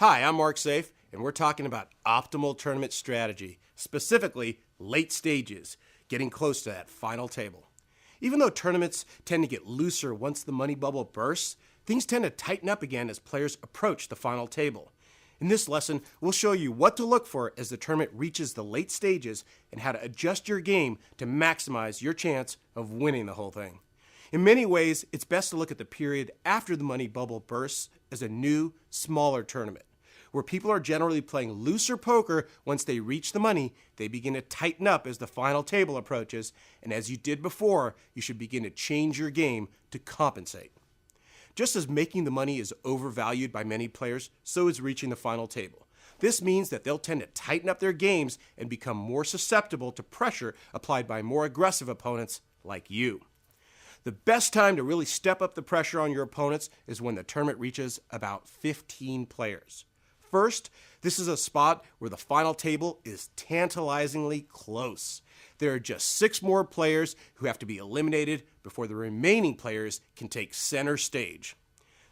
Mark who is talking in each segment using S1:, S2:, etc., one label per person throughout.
S1: Hi, I'm Mark Safe, and we're talking about optimal tournament strategy, specifically late stages, getting close to that final table. Even though tournaments tend to get looser once the money bubble bursts, things tend to tighten up again as players approach the final table. In this lesson, we'll show you what to look for as the tournament reaches the late stages and how to adjust your game to maximize your chance of winning the whole thing. In many ways, it's best to look at the period after the money bubble bursts as a new, smaller tournament. Where people are generally playing looser poker once they reach the money, they begin to tighten up as the final table approaches, and as you did before, you should begin to change your game to compensate. Just as making the money is overvalued by many players, so is reaching the final table. This means that they'll tend to tighten up their games and become more susceptible to pressure applied by more aggressive opponents like you. The best time to really step up the pressure on your opponents is when the tournament reaches about 15 players. First, this is a spot where the final table is tantalizingly close. There are just 6 more players who have to be eliminated before the remaining players can take center stage.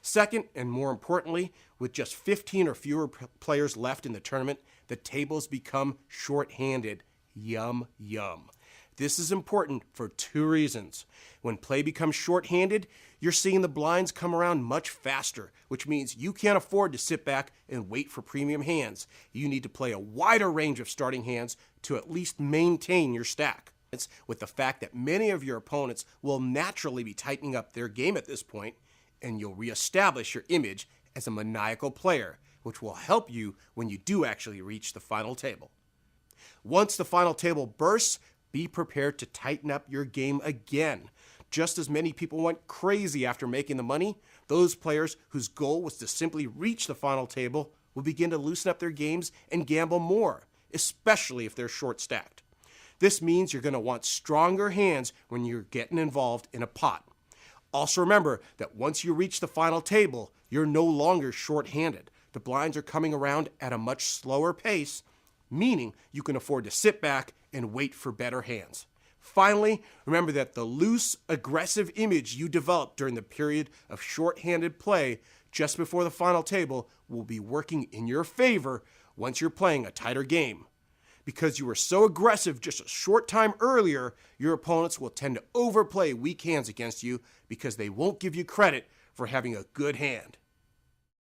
S1: Second, and more importantly, with just 15 or fewer players left in the tournament, the tables become short-handed. Yum, yum. This is important for 2 reasons. When play becomes short-handed, you're seeing the blinds come around much faster, which means you can't afford to sit back and wait for premium hands. You need to play a wider range of starting hands to at least maintain your stack. It's with the fact that many of your opponents will naturally be tightening up their game at this point, and you'll reestablish your image as a maniacal player, which will help you when you do actually reach the final table. Once the final table bursts, be prepared to tighten up your game again. Just as many people went crazy after making the money, those players whose goal was to simply reach the final table will begin to loosen up their games and gamble more, especially if they're short-stacked. This means you're going to want stronger hands when you're getting involved in a pot. Also remember that once you reach the final table, you're no longer short-handed. The blinds are coming around at a much slower pace, meaning you can afford to sit back and wait for better hands. Finally, remember that the loose, aggressive image you develop during the period of short-handed play just before the final table will be working in your favor once you're playing a tighter game. Because you were so aggressive just a short time earlier, your opponents will tend to overplay weak hands against you because they won't give you credit for having a good hand.